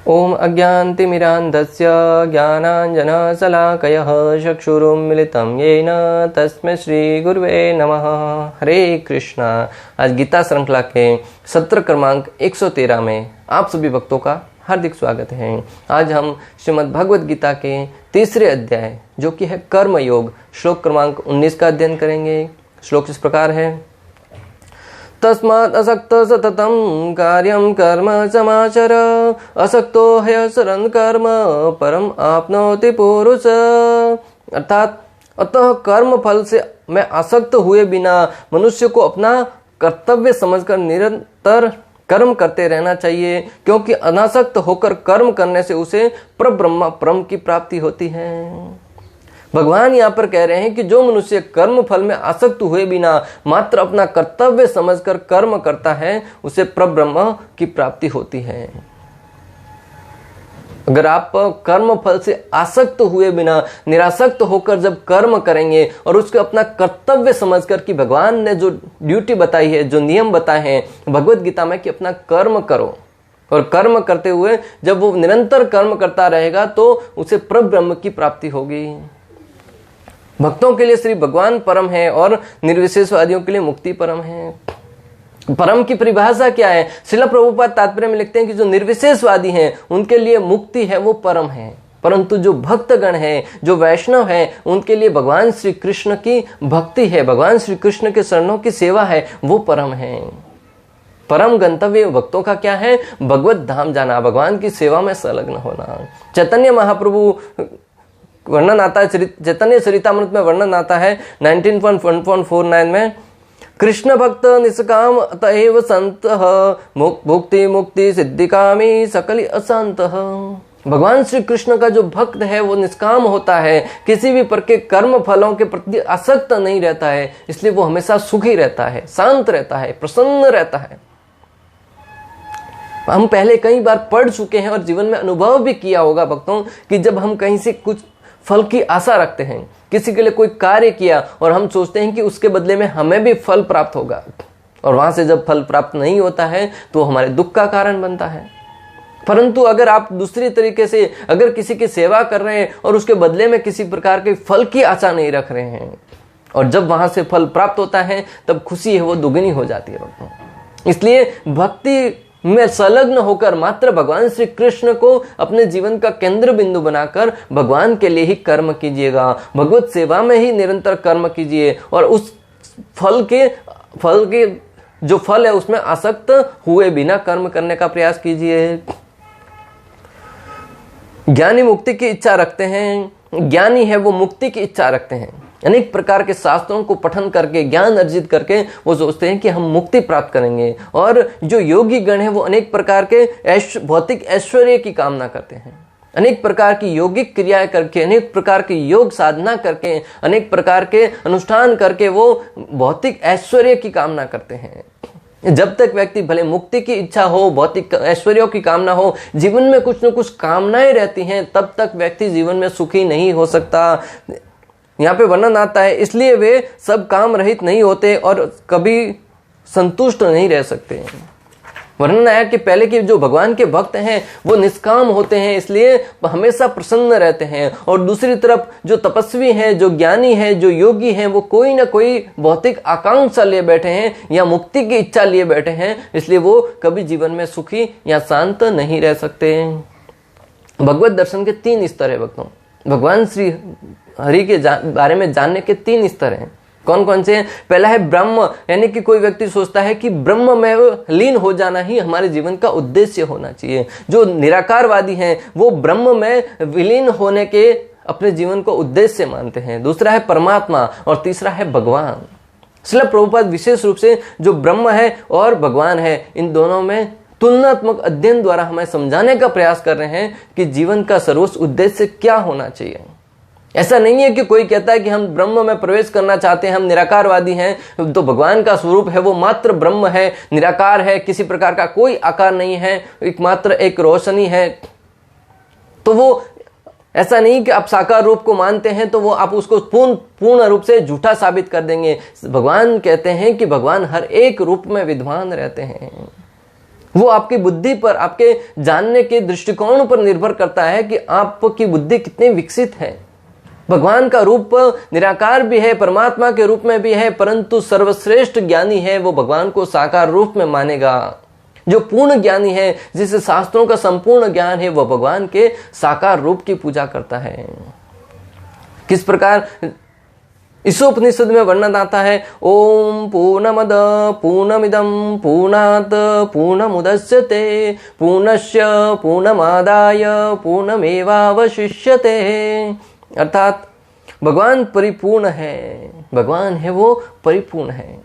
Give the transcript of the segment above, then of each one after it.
ओम अज्ञानतिमिरान्धस्य ज्ञानाञ्जनशलाकयः चक्षुरुन्मिलितं येन तस्मै श्रीगुरुवे नमः। हरे कृष्णा। आज गीता श्रृंखला के सत्र क्रमांक 113 में आप सभी भक्तों का हार्दिक स्वागत है। आज हम श्रीमद् भगवद गीता के तीसरे अध्याय जो कि है कर्म योग श्लोक क्रमांक 19 का अध्ययन करेंगे। श्लोक इस प्रकार है। तस्मात् असक्त सततं कार्यं कर्म समाचर असक्तो ह्यसरन् कर्म परम आपनोति पुरुष। अर्थात अतः कर्म फल से मैं आसक्त हुए बिना मनुष्य को अपना कर्तव्य समझकर निरंतर कर्म करते रहना चाहिए, क्योंकि अनासक्त होकर कर्म करने से उसे परब्रह्म परम की प्राप्ति होती है। भगवान यहाँ पर कह रहे हैं कि जो मनुष्य कर्म फल में आसक्त हुए बिना मात्र अपना कर्तव्य समझकर कर्म करता है उसे परब्रह्म की प्राप्ति होती है। अगर आप कर्म फल से आसक्त हुए बिना निरासक्त होकर जब कर्म करेंगे और उसको अपना कर्तव्य समझकर कि भगवान ने जो ड्यूटी बताई है, जो नियम बताए हैं भगवत गीता में कि अपना कर्म करो, और कर्म करते हुए जब वो निरंतर कर्म करता रहेगा तो उसे परब्रह्म की प्राप्ति होगी। भक्तों के लिए श्री भगवान परम है और निर्विशेषवादियों के लिए मुक्ति परम है। परम की परिभाषा क्या है? श्रील प्रभुपाद तात्पर्य में लिखते हैं कि जो निर्विशेषवादी हैं उनके लिए मुक्ति है वो परम है, परंतु जो भक्तगण है, जो वैष्णव है, उनके लिए भगवान श्री कृष्ण की भक्ति है, भगवान श्री कृष्ण के शरणों की सेवा है, वो परम है। परम गंतव्य भक्तों का क्या है? भगवत धाम जाना, भगवान की सेवा में संलग्न होना। चैतन्य महाप्रभु वर्णन आता है, चैतन्य चरितामृत में वर्णन आता है 19.1.49 में, कृष्ण भक्त निष्काम अतएव संत भुक्ति मुक्ति सिद्धिकामी सकली असंत। भगवान श्री कृष्ण का जो भक्त है वो निष्काम होता है, किसी भी प्रकार के कर्म फलों के प्रति आसक्त नहीं रहता है, इसलिए वो हमेशा सुखी रहता है, शांत रहता है, प्रसन्न रहता है। हम पहले कई बार पढ़ चुके हैं और जीवन में अनुभव भी किया होगा भक्तों कि जब हम कहीं से कुछ फल की आशा रखते हैं, किसी के लिए कोई कार्य किया और हम सोचते हैं कि उसके बदले में हमें भी फल प्राप्त होगा, और वहां से जब फल प्राप्त नहीं होता है तो हमारे दुख का कारण बनता है। परंतु अगर आप दूसरी तरीके से अगर किसी की सेवा कर रहे हैं और उसके बदले में किसी प्रकार के फल की आशा नहीं रख रहे हैं और जब वहां से फल प्राप्त होता है तब खुशी है वो दुगनी हो जाती है। इसलिए भक्ति में संलग्न होकर मात्र भगवान श्री कृष्ण को अपने जीवन का केंद्र बिंदु बनाकर भगवान के लिए ही कर्म कीजिएगा, भगवत सेवा में ही निरंतर कर्म कीजिए और उस फल के जो फल है उसमें आसक्त हुए बिना कर्म करने का प्रयास कीजिए। ज्ञानी मुक्ति की इच्छा रखते हैं, ज्ञानी है वो मुक्ति की इच्छा रखते हैं। अनेक प्रकार के शास्त्रों को पठन करके ज्ञान अर्जित करके वो सोचते हैं कि हम मुक्ति प्राप्त करेंगे, और जो योगी गण है वो अनेक प्रकार के भौतिक ऐश्वर्य की कामना करते हैं, अनेक प्रकार की योगिक क्रियाएं करके, अनेक प्रकार की योग साधना करके, अनेक प्रकार के अनुष्ठान करके वो भौतिक ऐश्वर्य की कामना करते हैं। जब तक व्यक्ति भले मुक्ति की इच्छा हो, भौतिक ऐश्वर्यों की कामना हो, जीवन में कुछ न कुछ कामनाएं रहती हैं, तब तक व्यक्ति जीवन में सुखी नहीं हो सकता। यहाँ पे वर्णन आता है, इसलिए वे सब काम रहित नहीं होते और कभी संतुष्ट नहीं रह सकते। वर्णन आया कि पहले के जो भगवान के भक्त हैं वो निष्काम होते हैं, इसलिए हमेशा प्रसन्न रहते हैं, और दूसरी तरफ जो तपस्वी हैं, जो ज्ञानी हैं, जो योगी हैं, वो कोई ना कोई भौतिक आकांक्षा लिए बैठे हैं या मुक्ति की इच्छा लिए बैठे हैं, इसलिए वो कभी जीवन में सुखी या शांत नहीं रह सकते। भगवत दर्शन के 3 स्तर है भक्तों। भगवान श्री हरि के बारे में जानने के 3 स्तर हैं। कौन कौन से हैं? पहला है ब्रह्म, यानी कि कोई व्यक्ति सोचता है कि ब्रह्म में लीन हो जाना ही हमारे जीवन का उद्देश्य होना चाहिए। जो निराकारवादी हैं वो ब्रह्म में विलीन होने के अपने जीवन को उद्देश्य मानते हैं। दूसरा है परमात्मा और तीसरा है भगवान। श्रील प्रभुपाद विशेष रूप से जो ब्रह्म है और भगवान है, इन दोनों में तुलनात्मक अध्ययन द्वारा हमें समझाने का प्रयास कर रहे हैं कि जीवन का सर्वोच्च उद्देश्य क्या होना चाहिए। ऐसा नहीं है कि कोई कहता है कि हम ब्रह्म में प्रवेश करना चाहते हैं, हम निराकारवादी हैं, तो भगवान का स्वरूप है वो मात्र ब्रह्म है, निराकार है, किसी प्रकार का कोई आकार नहीं है, एकमात्र एक रोशनी है। तो वो ऐसा नहीं कि आप साकार रूप को मानते हैं तो वो आप उसको पूर्ण रूप से झूठा साबित कर देंगे। भगवान कहते हैं कि भगवान हर एक रूप में विद्यमान रहते हैं। वो आपकी बुद्धि पर, आपके जानने के दृष्टिकोण पर निर्भर करता है कि आपकी बुद्धि कितनी विकसित है। भगवान का रूप निराकार भी है, परमात्मा के रूप में भी है, परंतु सर्वश्रेष्ठ ज्ञानी है वो भगवान को साकार रूप में मानेगा। जो पूर्ण ज्ञानी है, जिसे शास्त्रों का संपूर्ण ज्ञान है, वह भगवान के साकार रूप की पूजा करता है। किस प्रकार इस उपनिषद में वर्णन आता है, ओम पूर्णमद पूर्णमिदं पूर्णात् पूर्णमुदच्यते पूर्णस्य पूर्णमादाय पूर्णमेवावशिष्यते। अर्थात भगवान परिपूर्ण है, भगवान है वो परिपूर्ण है।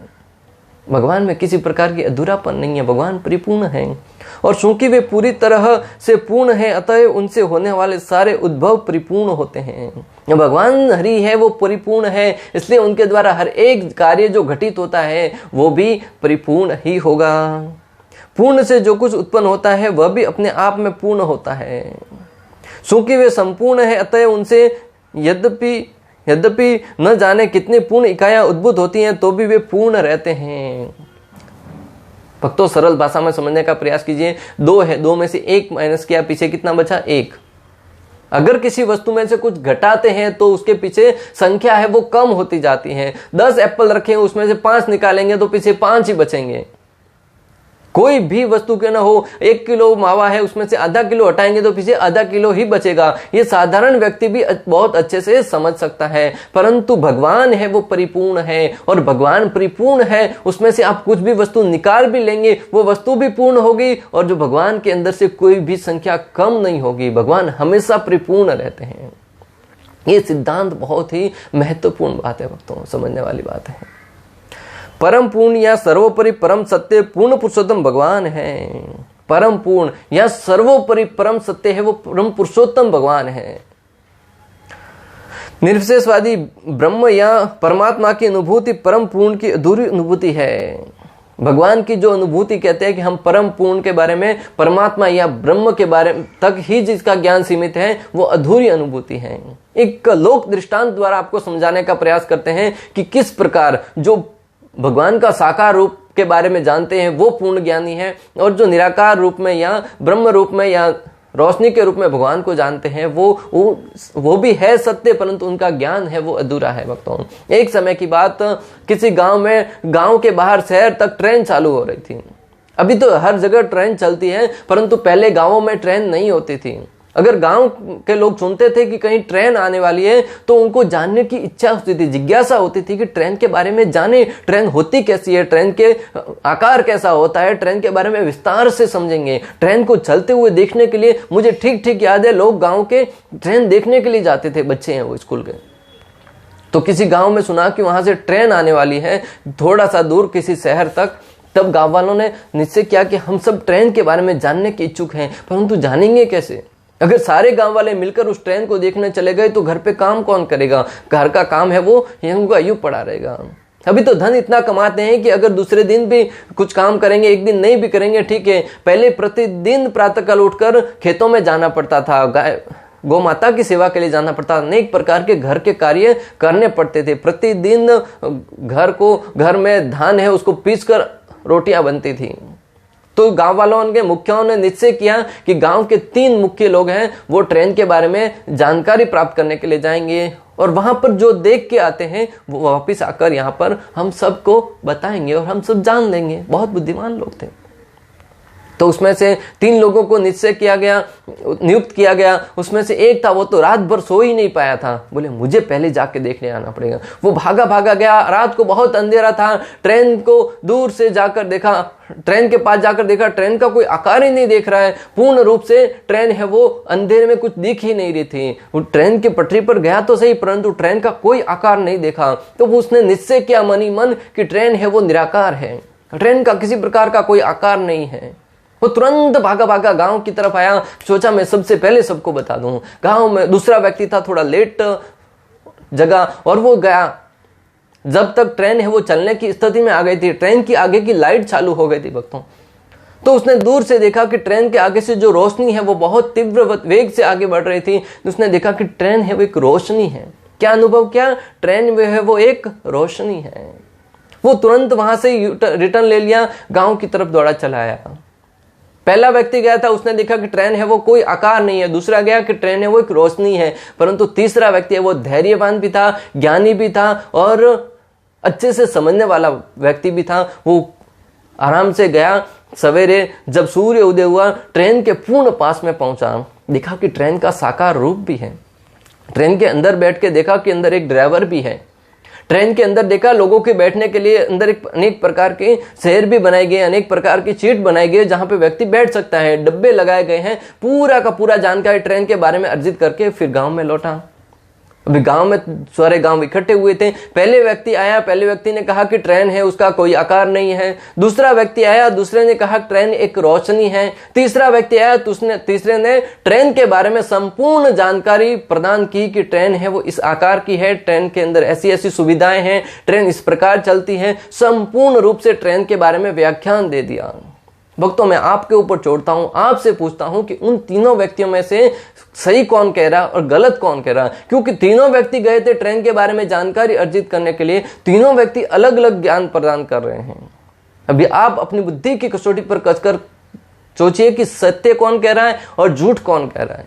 भगवान में किसी प्रकार की अधूरापन नहीं है, भगवान परिपूर्ण है। और चूंकि वे पूरी तरह से पूर्ण है, अतः उनसे होने वाले सारे उद्भव परिपूर्ण होते हैं। भगवान हरि है वो परिपूर्ण है, इसलिए उनके द्वारा हर एक कार्य जो घटित होता है वो भी परिपूर्ण ही होगा। पूर्ण से जो कुछ उत्पन्न होता है वह भी अपने आप में पूर्ण होता है। चूंकि वे संपूर्ण है, अतः उनसे यद्यपि न जाने कितनी पूर्ण इकाइयां उद्भूत होती हैं, तो भी वे पूर्ण रहते हैं। भक्तों, सरल भाषा में समझने का प्रयास कीजिए। 2 है, 2 में से 1 माइनस किया, पीछे कितना बचा? 1। अगर किसी वस्तु में से कुछ घटाते हैं तो उसके पीछे संख्या है वो कम होती जाती है। 10 एप्पल रखे, उसमें से 5 निकालेंगे तो पीछे 5 ही बचेंगे। कोई भी वस्तु क्यों ना हो, 1 किलो मावा है, उसमें से आधा किलो हटाएंगे तो पीछे आधा किलो ही बचेगा। ये साधारण व्यक्ति भी बहुत अच्छे से समझ सकता है। परंतु भगवान है वो परिपूर्ण है, और भगवान परिपूर्ण है, उसमें से आप कुछ भी वस्तु निकाल भी लेंगे वो वस्तु भी पूर्ण होगी, और जो भगवान के अंदर से कोई भी संख्या कम नहीं होगी। भगवान हमेशा परिपूर्ण रहते हैं। ये सिद्धांत बहुत ही महत्वपूर्ण बात है भक्तों, समझने वाली बात है। परम पूर्ण या सर्वोपरि परम सत्य पूर्ण पुरुषोत्तम भगवान है। परम पूर्ण या सर्वोपरि परम सत्य है वो परम पुरुषोत्तम भगवान है। निर्विशेषवादी ब्रह्म या परमात्मा की अनुभूति परम पूर्ण की अधूरी अनुभूति है। भगवान की जो अनुभूति कहते हैं कि हम परम पूर्ण के बारे में, परमात्मा या ब्रह्म के बारे तक ही जिसका ज्ञान सीमित है, वो अधूरी अनुभूति है। एक लोक दृष्टांत द्वारा आपको समझाने का प्रयास करते हैं कि किस प्रकार जो भगवान का साकार रूप के बारे में जानते हैं वो पूर्ण ज्ञानी है, और जो निराकार रूप में या ब्रह्म रूप में या रोशनी के रूप में भगवान को जानते हैं वो भी है सत्य, परंतु उनका ज्ञान है वो अधूरा है। भक्तों, एक समय की बात, किसी गांव में, गांव के बाहर शहर तक ट्रेन चालू हो रही थी। अभी तो हर जगह ट्रेन चलती है, परंतु पहले गांवों में ट्रेन नहीं होती थी। अगर गांव के लोग सुनते थे कि कहीं ट्रेन आने वाली है तो उनको जानने की इच्छा होती थी, जिज्ञासा होती थी कि ट्रेन के बारे में जाने, ट्रेन होती कैसी है, ट्रेन के आकार कैसा होता है, ट्रेन के बारे में विस्तार से समझेंगे। ट्रेन को चलते हुए देखने के लिए मुझे ठीक ठीक याद है, लोग गांव के ट्रेन देखने के लिए जाते थे, बच्चे हैं वो स्कूल के। तो किसी गांव में सुना कि वहां से ट्रेन आने वाली है थोड़ा सा दूर किसी शहर तक, तब गांव वालों ने निश्चय किया कि हम सब ट्रेन के बारे में जानने के इच्छुक हैं, परंतु जानेंगे कैसे? अगर सारे गांव वाले मिलकर उस ट्रेन को देखने चले गए तो घर पे काम कौन करेगा? घर का काम है वो यूं पड़ा रहेगा। अभी तो धन इतना कमाते हैं कि अगर दूसरे दिन भी कुछ काम करेंगे, एक दिन नहीं भी करेंगे, ठीक है। पहले प्रतिदिन प्रातःकाल उठकर खेतों में जाना पड़ता था, गौ माता की सेवा के लिए जाना पड़ता, अनेक प्रकार के घर के कार्य करने पड़ते थे। प्रतिदिन घर में धान है उसको पीसकर रोटियां बनती थी। तो गांव वालों के मुखियाओं ने निश्चय किया कि गांव के 3 मुख्य लोग हैं वो ट्रेन के बारे में जानकारी प्राप्त करने के लिए जाएंगे, और वहां पर जो देख के आते हैं वो वापस आकर यहाँ पर हम सबको बताएंगे और हम सब जान लेंगे। बहुत बुद्धिमान लोग थे। तो उसमें से 3 लोगों को निश्चय किया गया, नियुक्त किया गया। उसमें से एक था, वो तो रात भर सो ही नहीं पाया था, बोले मुझे पहले जाके देखने आना पड़ेगा। वो भागा गया, रात को बहुत अंधेरा था, ट्रेन को दूर से जाकर देखा, ट्रेन के पास जाकर देखा, ट्रेन का कोई आकार ही नहीं देख रहा है, पूर्ण रूप से ट्रेन है वो अंधेरे में कुछ दिख ही नहीं रही थी। वो ट्रेन की पटरी पर गया तो सही, परंतु ट्रेन का कोई आकार नहीं देखा। तो उसने निश्चय किया मन ही मन कि ट्रेन है वो निराकार है, ट्रेन का किसी प्रकार का कोई आकार नहीं है। वो तुरंत भागा गांव की तरफ आया, सोचा मैं सबसे पहले सबको बता दूं। गांव में दूसरा व्यक्ति था, थोड़ा लेट जगह, और वो गया जब तक ट्रेन है वो चलने की स्थिति में आ गई थी, ट्रेन की आगे की लाइट चालू हो गई थी भक्तों। तो उसने दूर से देखा कि ट्रेन के आगे से जो रोशनी है वो बहुत तीव्र वेग से आगे बढ़ रही थी। उसने देखा कि ट्रेन है वो एक रोशनी है। क्या अनुभव किया? ट्रेन में है वो एक रोशनी है। वो तुरंत वहां से रिटर्न ले लिया, गांव की तरफ दौड़ा चला आया। पहला व्यक्ति गया था, उसने देखा कि ट्रेन है वो कोई आकार नहीं है। दूसरा गया कि ट्रेन है वो एक रोशनी है। परंतु तीसरा व्यक्ति है वो धैर्यवान भी था, ज्ञानी भी था और अच्छे से समझने वाला व्यक्ति भी था। वो आराम से गया, सवेरे जब सूर्य उदय हुआ ट्रेन के पूर्ण पास में पहुंचा, देखा कि ट्रेन का साकार रूप भी है। ट्रेन के अंदर बैठ के देखा कि अंदर एक ड्राइवर भी है। ट्रेन के अंदर देखा लोगों के बैठने के लिए अंदर एक अनेक प्रकार के शहर भी बनाए गए, अनेक प्रकार की सीट बनाई गई जहां पे व्यक्ति बैठ सकता है, डब्बे लगाए गए हैं। पूरा का पूरा जानकारी ट्रेन के बारे में अर्जित करके फिर गांव में लौटा। अभी गांव में सारे गांव इकट्ठे हुए थे। पहले व्यक्ति आया, पहले व्यक्ति ने कहा कि ट्रेन है उसका कोई आकार नहीं है। दूसरा व्यक्ति आया, दूसरे ने कहा ट्रेन एक रोशनी है। तीसरा व्यक्ति आया, तीसरे ने ट्रेन के बारे में संपूर्ण जानकारी प्रदान की कि ट्रेन है वो इस आकार की है, ट्रेन के अंदर ऐसी ऐसी सुविधाएं हैं, ट्रेन इस प्रकार चलती है। संपूर्ण रूप से ट्रेन के बारे में व्याख्यान दे दिया। भक्तों, मैं आपके ऊपर छोड़ता हूं, आपसे पूछता हूं कि उन तीनों व्यक्तियों में से सही कौन कह रहा और गलत कौन कह रहा? क्योंकि तीनों व्यक्ति गए थे ट्रेन के बारे में जानकारी अर्जित करने के लिए। तीनों व्यक्ति अलग अलग ज्ञान प्रदान कर रहे हैं। अभी आप अपनी बुद्धि की कसौटी पर कसकर सोचिए कि सत्य कौन कह रहा है और झूठ कौन कह रहा है।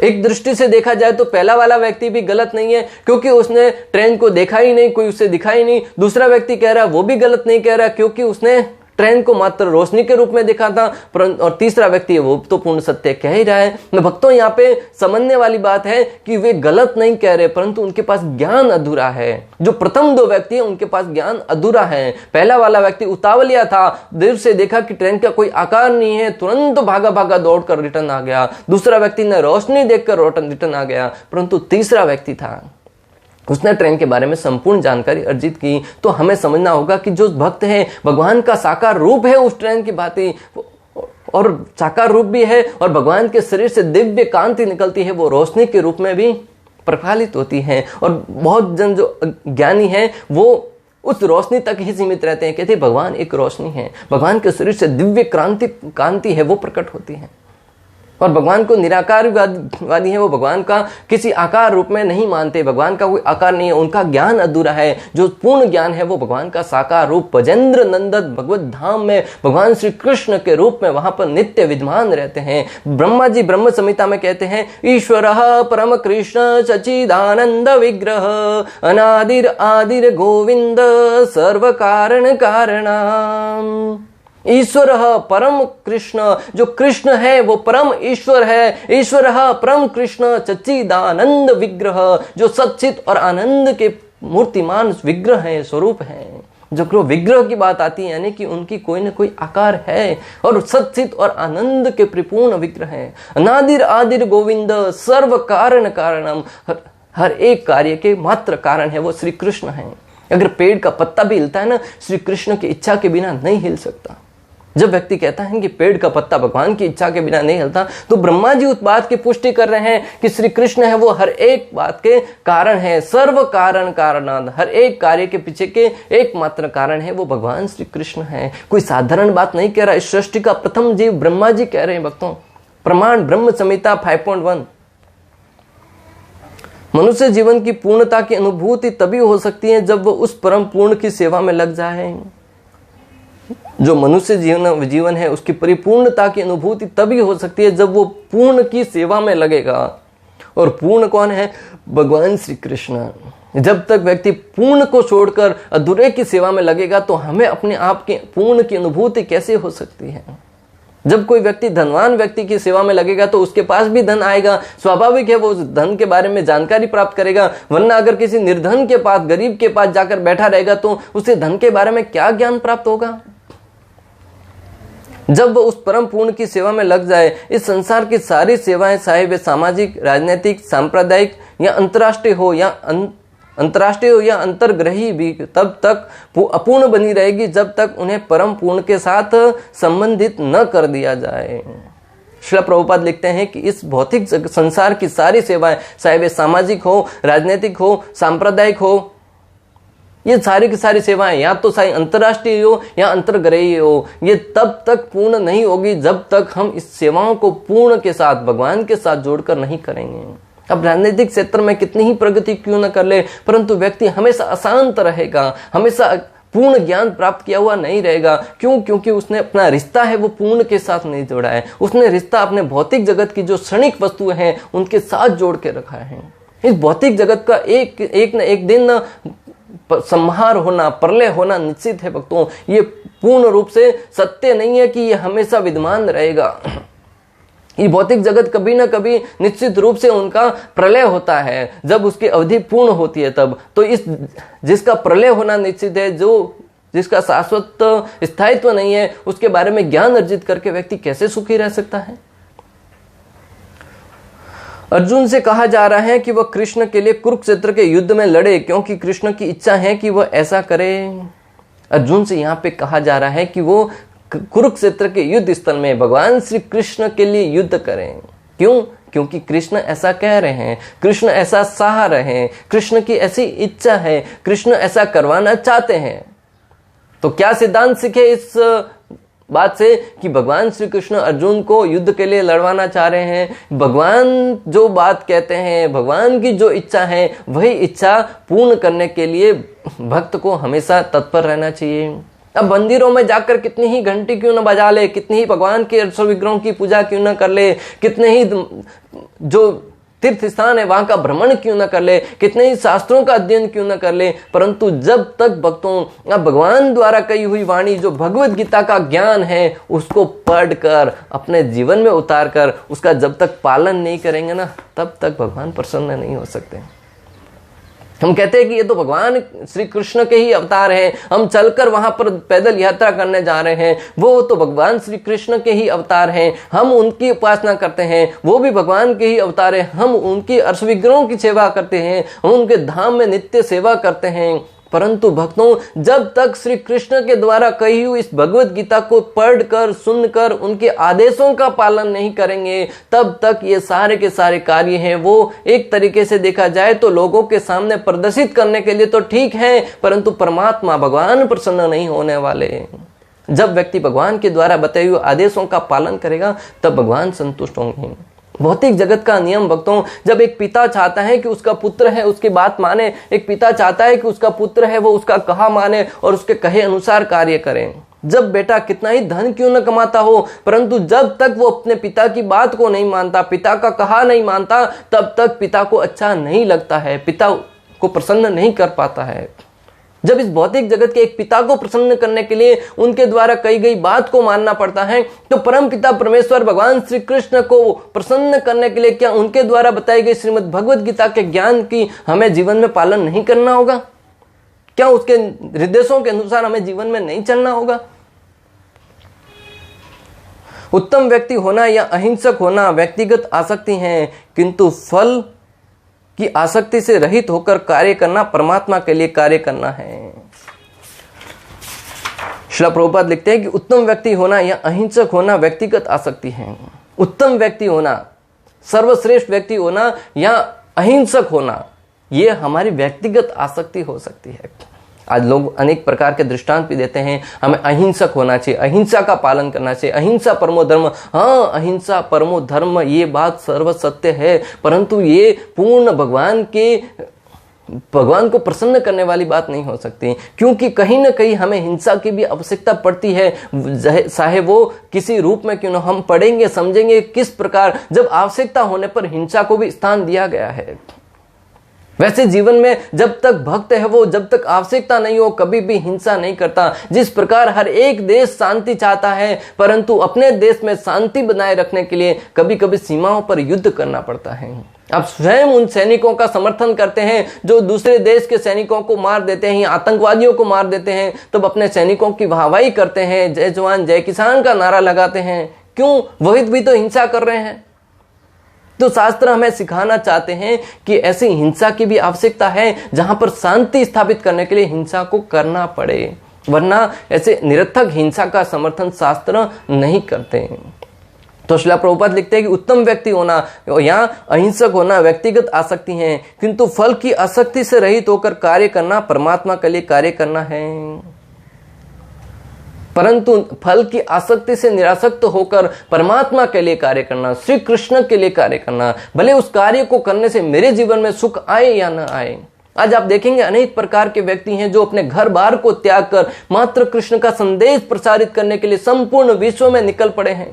एक दृष्टि से देखा जाए तो पहला वाला व्यक्ति भी गलत नहीं है, क्योंकि उसने ट्रेन को देखा ही नहीं, कोई उसे दिखाई नहीं। दूसरा व्यक्ति कह रहा है वो भी गलत नहीं कह रहा, क्योंकि उसने ट्रेन को मात्र रोशनी के रूप में देखा था। और तीसरा व्यक्ति है वो तो पूर्ण सत्य कह ही रहा है। मैं भक्तों, यहाँ पे समझने वाली बात है कि वे गलत नहीं कह रहे, परंतु उनके पास ज्ञान अधूरा है। जो प्रथम दो व्यक्ति हैं उनके पास ज्ञान अधूरा है। पहला वाला व्यक्ति उतावलिया था, देर से देखा कि ट्रेन का कोई आकार नहीं है, तुरंत भागा भागा दौड़कर रिटर्न आ गया। दूसरा व्यक्ति ने रोशनी देखकर रिटर्न आ गया। परंतु तीसरा व्यक्ति था, उसने ट्रेन के बारे में संपूर्ण जानकारी अर्जित की। तो हमें समझना होगा कि जो भक्त है भगवान का साकार रूप है उस ट्रेन की भांति, और साकार रूप भी है, और भगवान के शरीर से दिव्य कांति निकलती है, वो रोशनी के रूप में भी प्रफुल्लित होती है। और बहुत जन जो ज्ञानी है वो उस रोशनी तक ही सीमित रहते हैं, कहते हैं भगवान एक रोशनी है, भगवान के शरीर से दिव्य कांति है वो प्रकट होती है। और भगवान को निराकारवादी है, वो भगवान का किसी आकार रूप में नहीं मानते, भगवान का कोई आकार नहीं है, उनका ज्ञान अधूरा है। जो पूर्ण ज्ञान है वो भगवान का साकार रूप ब्रजेंद्र नंदन भगवत धाम में भगवान श्री कृष्ण के रूप में वहां पर नित्य विद्यमान रहते हैं। ब्रह्मा जी ब्रह्म संहिता में कहते हैं, ईश्वरः परम कृष्ण सच्चिदानंद विग्रह अनादिर आदिर गोविंद सर्व कारण कारणम। ईश्वर परम कृष्ण, जो कृष्ण है वो परम ईश्वर है। ईश्वर परम कृष्ण सच्चिदानंद विग्रह, जो सच्चित और आनंद के मूर्तिमान विग्रह है, स्वरूप है। जो विग्रह की बात आती है यानी कि उनकी कोई न कोई आकार है, और सच्चित और आनंद के परिपूर्ण विग्रह है। अनादिर आदिर गोविंद सर्व कारण कारणम, हर एक कार्य के मात्र कारण है वो श्री कृष्ण है। अगर पेड़ का पत्ता भी हिलता है ना, श्री कृष्ण की इच्छा के बिना नहीं हिल सकता। जब व्यक्ति कहता है कि पेड़ का पत्ता भगवान की इच्छा के बिना नहीं हिलता, तो ब्रह्मा जी उस बात की पुष्टि कर रहे हैं कि श्री कृष्ण है वो हर एक बात के कारण है। सर्व कारण कारणाद, हर एक कार्य के पीछे के एकमात्र कारण है वो भगवान श्री कृष्ण है। कोई साधारण बात नहीं कह रहा, इस सृष्टि का प्रथम जीव ब्रह्मा जी कह रहे हैं भक्तों। प्रमाण ब्रह्म संहिता 5.1। मनुष्य जीवन की पूर्णता की अनुभूति तभी हो सकती है जब वो उस परम पूर्ण की सेवा में लग जाए। जो मनुष्य जीवन है उसकी परिपूर्णता की अनुभूति तभी हो सकती है जब वो पूर्ण की सेवा में लगेगा। और पूर्ण कौन है? भगवान श्री कृष्ण। जब तक व्यक्ति पूर्ण को छोड़कर अधूरे की सेवा में लगेगा तो हमें अपने आप के पूर्ण की अनुभूति कैसे हो सकती है? जब कोई व्यक्ति धनवान व्यक्ति की सेवा में लगेगा तो उसके पास भी धन आएगा, स्वाभाविक है वो उस धन के बारे में जानकारी प्राप्त करेगा। वरना अगर किसी निर्धन के पास, गरीब के पास जाकर बैठा रहेगा तो उसे धन के बारे में क्या ज्ञान प्राप्त होगा? जब वो उस परम पूर्ण की सेवा में लग जाए, इस संसार की सारी सेवाएं, चाहे वे सामाजिक, राजनीतिक, सांप्रदायिक या अंतर्राष्ट्रीय हो या अंतर्ग्रही भी, तब तक अपूर्ण बनी रहेगी जब तक उन्हें परम पूर्ण के साथ संबंधित न कर दिया जाए। श्रील प्रभुपाद लिखते हैं कि इस भौतिक संसार की सारी सेवाएं, चाहे वे सामाजिक हो, राजनीतिक हो, सांप्रदायिक हो, ये सारी की सारी सेवाएं या तो चाहे अंतर्राष्ट्रीय हो या अंतर्ग्रही हो, ये तब तक पूर्ण नहीं होगी जब तक हम इस सेवाओं को पूर्ण के साथ, भगवान के साथ जोड़कर नहीं करेंगे। अब राजनीतिक क्षेत्र में कितनी ही प्रगति क्यों न कर ले, परंतु व्यक्ति हमेशा अशांत रहेगा, हमेशा पूर्ण ज्ञान प्राप्त किया हुआ नहीं रहेगा। क्यों? क्योंकि उसने अपना रिश्ता है वो पूर्ण के साथ नहीं जोड़ा है। उसने रिश्ता अपने भौतिक जगत की जो क्षणिक वस्तु है उनके साथ जोड़ के रखा है। इस भौतिक जगत का एक न एक दिन संहार होना, प्रलय होना निश्चित है भक्तों। ये पूर्ण रूप से सत्य नहीं है कि ये हमेशा विद्यमान रहेगा। ये भौतिक जगत कभी ना कभी निश्चित रूप से उनका प्रलय होता है, जब उसकी अवधि पूर्ण होती है तब। तो इस जिसका प्रलय होना निश्चित है, जिसका शाश्वत स्थायित्व नहीं है, उसके बारे में ज्ञान अर्जित करके व्यक्ति कैसे सुखी रह सकता है? अर्जुन से कहा जा रहा है कि वह कृष्ण के लिए कुरुक्षेत्र के युद्ध में लड़े, क्योंकि कृष्ण की इच्छा है कि वह ऐसा करे। अर्जुन से यहाँ पे कहा जा रहा है कि वो कुरुक्षेत्र के युद्ध स्थल में भगवान श्री कृष्ण के लिए युद्ध करें। क्यों? क्योंकि कृष्ण ऐसा कह रहे हैं, कृष्ण ऐसा चाह रहे हैं, कृष्ण की ऐसी इच्छा है, कृष्ण ऐसा करवाना चाहते हैं। तो क्या सिद्धांत सीखे इस बात से कि भगवान श्री कृष्ण अर्जुन को युद्ध के लिए लड़वाना चाह रहे हैं? भगवान जो बात कहते हैं, भगवान की जो इच्छा है, वही इच्छा पूर्ण करने के लिए भक्त को हमेशा तत्पर रहना चाहिए। अब मंदिरों में जाकर कितनी ही घंटी क्यों न बजा ले, कितनी ही भगवान के विग्रहों की पूजा क्यों न कर ले, कितने ही जो तीर्थ स्थान है वहां का भ्रमण क्यों न कर ले, कितने ही शास्त्रों का अध्ययन क्यों न कर ले, परंतु जब तक भक्तों भगवान द्वारा कही हुई वाणी जो भगवत गीता का ज्ञान है उसको पढ़कर अपने जीवन में उतार कर उसका जब तक पालन नहीं करेंगे ना, तब तक भगवान प्रसन्न नहीं हो सकते। हम कहते हैं कि ये तो भगवान श्री कृष्ण के ही अवतार हैं, हम चलकर वहां पर पैदल यात्रा करने जा रहे हैं, वो तो भगवान श्री कृष्ण के ही अवतार हैं, हम उनकी उपासना करते हैं, वो भी भगवान के ही अवतार हैं, हम उनकी अर्श विग्रहों की सेवा करते हैं, हम उनके धाम में नित्य सेवा करते हैं। परंतु भक्तों जब तक श्री कृष्ण के द्वारा कही हुई इस भगवत गीता को पढ़कर सुनकर उनके आदेशों का पालन नहीं करेंगे, तब तक ये सारे के सारे कार्य हैं वो एक तरीके से देखा जाए तो लोगों के सामने प्रदर्शित करने के लिए तो ठीक है, परंतु परमात्मा भगवान प्रसन्न नहीं होने वाले। जब व्यक्ति भगवान के द्वारा बताए हुए आदेशों का पालन करेगा तब भगवान संतुष्ट होंगे। भौतिक जगत का नियम भक्तों, जब एक पिता चाहता है कि उसका पुत्र है उसकी बात माने, एक पिता चाहता है कि उसका पुत्र है वो उसका कहा माने और उसके कहे अनुसार कार्य करें। जब बेटा कितना ही धन क्यों न कमाता हो, परंतु जब तक वो अपने पिता की बात को नहीं मानता, पिता का कहा नहीं मानता, तब तक पिता को अच्छा नहीं लगता है, पिता को प्रसन्न नहीं कर पाता है। जब इस भौतिक जगत के एक पिता को प्रसन्न करने के लिए उनके द्वारा कही गई बात को मानना पड़ता है, तो परम पिता परमेश्वर भगवान श्री कृष्ण को प्रसन्न करने के लिए क्या उनके द्वारा बताई गई श्रीमद् भगवत गीता के ज्ञान की हमें जीवन में पालन नहीं करना होगा? क्या उसके निर्देशों के अनुसार हमें जीवन में नहीं चलना होगा? उत्तम व्यक्ति होना या अहिंसक होना व्यक्तिगत आसक्ति है, किंतु फल कि आसक्ति से रहित होकर कार्य करना परमात्मा के लिए कार्य करना है। श्रील प्रभुपाद लिखते हैं कि उत्तम व्यक्ति होना या अहिंसक होना व्यक्तिगत आसक्ति है। उत्तम व्यक्ति होना, सर्वश्रेष्ठ व्यक्ति होना या अहिंसक होना, यह हमारी व्यक्तिगत आसक्ति हो सकती है। आज लोग अनेक प्रकार के दृष्टांत भी देते हैं, हमें अहिंसक होना चाहिए, अहिंसा का पालन करना चाहिए, अहिंसा परमो धर्म। हाँ, अहिंसा परमो धर्म, ये बात सर्वसत्य है, परंतु ये पूर्ण भगवान को प्रसन्न करने वाली बात नहीं हो सकती, क्योंकि कहीं ना कहीं हमें हिंसा की भी आवश्यकता पड़ती है, चाहे वो किसी रूप में क्यों न। हम पढ़ेंगे समझेंगे किस प्रकार जब आवश्यकता होने पर हिंसा को भी स्थान दिया गया है। वैसे जीवन में जब तक भक्त है वो जब तक आवश्यकता नहीं हो कभी भी हिंसा नहीं करता। जिस प्रकार हर एक देश शांति चाहता है, परंतु अपने देश में शांति बनाए रखने के लिए कभी कभी सीमाओं पर युद्ध करना पड़ता है। आप स्वयं उन सैनिकों का समर्थन करते हैं जो दूसरे देश के सैनिकों को मार देते हैं, आतंकवादियों को मार देते हैं, तब अपने सैनिकों की वाहवाही करते हैं, जय जवान जय किसान का नारा लगाते हैं। क्यों? वही भी तो हिंसा कर रहे हैं। तो शास्त्र हमें सिखाना चाहते हैं कि ऐसी हिंसा की भी आवश्यकता है, जहां पर शांति स्थापित करने के लिए हिंसा को करना पड़े, वरना ऐसे निरर्थक हिंसा का समर्थन शास्त्र नहीं करते। तो श्रील प्रभुपाद लिखते हैं कि उत्तम व्यक्ति होना या अहिंसक होना व्यक्तिगत आसक्ति है, किंतु फल की आसक्ति से रहित होकर कार्य करना परमात्मा के लिए कार्य करना है। परंतु फल की आसक्ति से निरासक्त होकर परमात्मा के लिए कार्य करना, श्री कृष्ण के लिए कार्य करना, भले उस कार्य को करने से मेरे जीवन में सुख आए या न आए। आज आप देखेंगे अनेक प्रकार के व्यक्ति हैं जो अपने घर बार को त्याग कर मात्र कृष्ण का संदेश प्रसारित करने के लिए संपूर्ण विश्व में निकल पड़े हैं।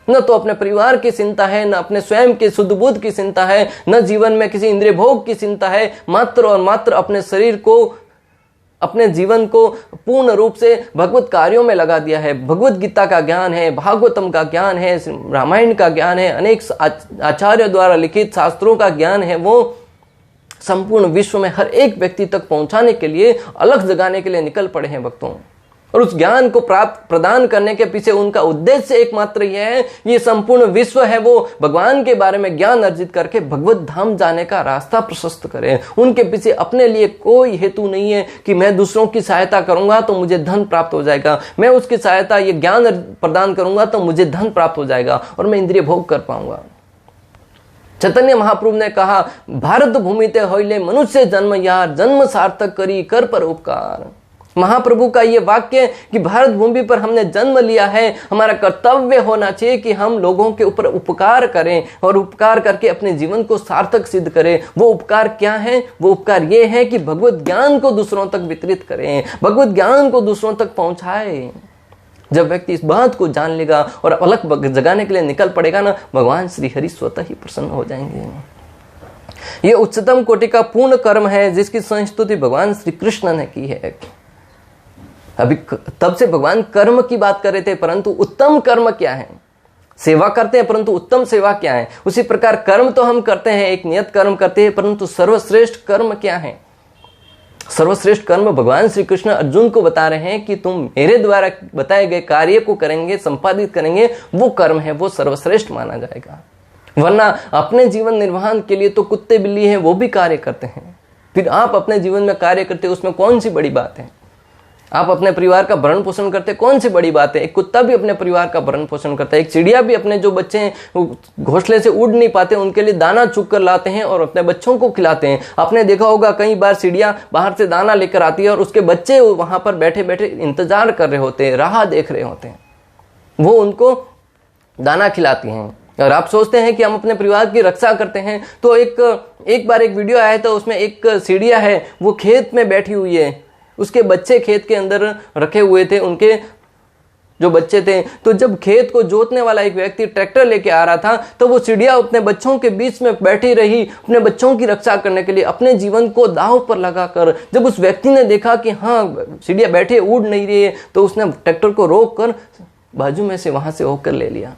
न तो अपने परिवार की चिंता है, न अपने स्वयं के शुद्ध बुद्ध की चिंता है, न जीवन में किसी इंद्रिय भोग की चिंता है, मात्र और मात्र अपने शरीर को, अपने जीवन को पूर्ण रूप से भगवत कार्यों में लगा दिया है। भगवत गीता का ज्ञान है, भागवतम का ज्ञान है, रामायण का ज्ञान है, अनेक आचार्य द्वारा लिखित शास्त्रों का ज्ञान है, वो संपूर्ण विश्व में हर एक व्यक्ति तक पहुंचाने के लिए, अलग जगाने के लिए निकल पड़े हैं भक्तों। और उस ज्ञान को प्राप्त प्रदान करने के पीछे उनका उद्देश्य एकमात्र यह है, ये संपूर्ण विश्व है वो भगवान के बारे में ज्ञान अर्जित करके भगवत धाम जाने का रास्ता प्रशस्त करें। उनके पीछे अपने लिए कोई हेतु नहीं है कि मैं दूसरों की सहायता करूंगा तो मुझे धन प्राप्त हो जाएगा, मैं उसकी सहायता, ये ज्ञान प्रदान करूंगा तो मुझे धन प्राप्त हो जाएगा और मैं इंद्रिय भोग कर पाऊंगा। चैतन्य महाप्रभु ने कहा, भारत भूमि ते होइले मनुष्य जन्म यार, जन्म सार्थक करी कर पर उपकार। महाप्रभु का ये वाक्य कि भारत भूमि पर हमने जन्म लिया है, हमारा कर्तव्य होना चाहिए कि हम लोगों के ऊपर उपकार करें और उपकार करके अपने जीवन को सार्थक सिद्ध करें। वो उपकार क्या है? वो उपकार ये है कि भगवत ज्ञान को दूसरों तक वितरित करें, भगवत ज्ञान को दूसरों तक पहुंचाएं। जब व्यक्ति इस बात को जान लेगा और अलग जगाने के लिए निकल पड़ेगा ना, भगवान श्री हरि स्वतः ही प्रसन्न हो जाएंगे। ये उच्चतम कोटि का पूर्ण कर्म है जिसकी संस्तुति भगवान श्री कृष्ण ने की है। अभी तब से भगवान कर्म की बात कर रहे थे, परंतु उत्तम कर्म क्या है? सेवा करते हैं, परंतु उत्तम सेवा क्या है? उसी प्रकार कर्म तो हम करते हैं, एक नियत कर्म करते हैं, परंतु सर्वश्रेष्ठ कर्म क्या है? सर्वश्रेष्ठ कर्म भगवान श्री कृष्ण अर्जुन को बता रहे हैं कि तुम मेरे द्वारा बताए गए कार्य को करेंगे, संपादित करेंगे, वो कर्म है, वो सर्वश्रेष्ठ माना जाएगा। वरना अपने जीवन निर्वाहन के लिए तो कुत्ते बिल्ली हैं, वो भी कार्य करते हैं। फिर आप अपने जीवन में कार्य करते, उसमें कौन सी बड़ी बात है? आप अपने परिवार का भरण पोषण करते, कौन सी बड़ी बात है? एक कुत्ता भी अपने परिवार का भरण पोषण करता है, एक चिड़िया भी अपने जो बच्चे हैं घोंसले से उड़ नहीं पाते उनके लिए दाना चुग कर लाते हैं और अपने बच्चों को खिलाते हैं। आपने देखा होगा कई बार चिड़िया बाहर से दाना लेकर आती है और उसके बच्चे वहां पर बैठे बैठे इंतजार कर रहे होते हैं, राह देख रहे होते हैं, वो उनको दाना खिलाती हैं। और आप सोचते हैं कि हम अपने परिवार की रक्षा करते हैं, तो एक बार एक वीडियो आया था, उसमें एक चिड़िया है, वो खेत में बैठी हुई है, उसके बच्चे खेत के अंदर रखे हुए थे, उनके जो बच्चे थे। तो जब खेत को जोतने वाला एक व्यक्ति ट्रैक्टर लेके आ रहा था, तो वो चिड़िया अपने बच्चों के बीच में बैठी रही, अपने बच्चों की रक्षा करने के लिए, अपने जीवन को दांव पर लगाकर। जब उस व्यक्ति ने देखा कि हाँ चिड़िया बैठे उड़ नहीं रही है, तो उसने ट्रैक्टर को रोक कर बाजू में से वहां से होकर ले लिया।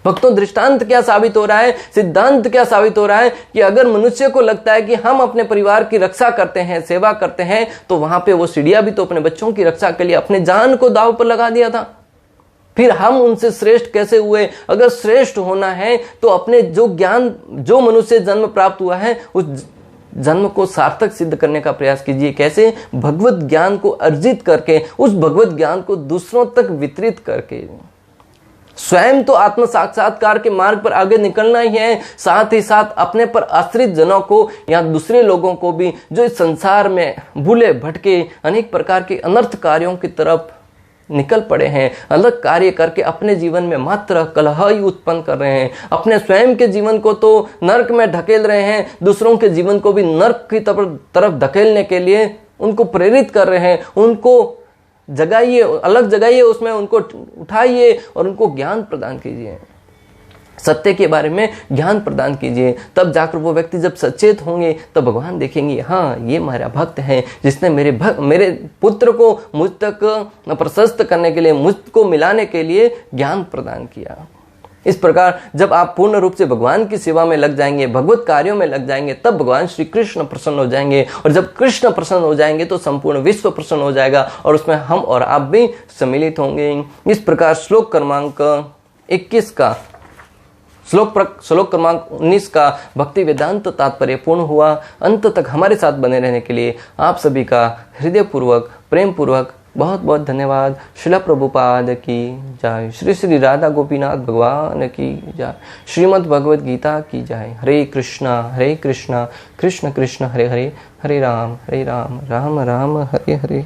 भक्तों, दृष्टांत क्या साबित हो रहा है, सिद्धांत क्या साबित हो रहा है कि अगर मनुष्य को लगता है कि हम अपने परिवार की रक्षा करते हैं, सेवा करते हैं, तो वहां पे वो चिड़िया भी तो अपने बच्चों की रक्षा के लिए अपने जान को दांव पर लगा दिया था। फिर हम उनसे श्रेष्ठ कैसे हुए? अगर श्रेष्ठ होना है तो अपने जो ज्ञान, जो मनुष्य जन्म प्राप्त हुआ है, उस जन्म को सार्थक सिद्ध करने का प्रयास कीजिए। कैसे? भगवत ज्ञान को अर्जित करके, उस भगवत ज्ञान को दूसरों तक वितरित करके। स्वयं तो आत्म साक्षात्कार के मार्ग पर आगे निकलना ही है, साथ ही साथ अपने पर आश्रित जनों को या दूसरे लोगों को भी, जो इस संसार में भूले भटके अनेक प्रकार के अनर्थ कार्यों की तरफ निकल पड़े हैं, अलग कार्य करके अपने जीवन में मात्र कलह ही उत्पन्न कर रहे हैं, अपने स्वयं के जीवन को तो नरक में ढकेल रहे हैं, दूसरों के जीवन को भी नरक की तरफ धकेलने के लिए उनको प्रेरित कर रहे हैं। उनको जगाइए, अलग जगाइए, उसमें उनको उठाइए और उनको ज्ञान प्रदान कीजिए, सत्य के बारे में ज्ञान प्रदान कीजिए। तब जाकर वो व्यक्ति जब सचेत होंगे तब भगवान देखेंगे, हाँ ये मेरा भक्त है जिसने मेरे पुत्र को मुझ तक प्रशस्त करने के लिए, मुझको मिलाने के लिए ज्ञान प्रदान किया। इस प्रकार जब आप पूर्ण रूप से भगवान की सेवा में लग जाएंगे, भगवत कार्यों में लग जाएंगे, तब भगवान श्री कृष्ण प्रसन्न हो जाएंगे। और जब कृष्ण प्रसन्न हो जाएंगे तो संपूर्ण विश्व प्रसन्न हो जाएगा और उसमें हम और आप भी सम्मिलित होंगे। इस प्रकार श्लोक क्रमांक 21 का श्लोक क्रमांक 19 का भक्ति वेदांत तात्पर्य पूर्ण हुआ। अंत तक हमारे साथ बने रहने के लिए आप सभी का हृदयपूर्वक, प्रेम पूर्वक बहुत बहुत धन्यवाद। श्रील प्रभुपाद की जय। श्री श्री राधा गोपीनाथ भगवान की जय। श्रीमद् भगवद गीता की जय। हरे कृष्णा कृष्ण कृष्ण हरे हरे, हरे राम राम राम हरे हरे।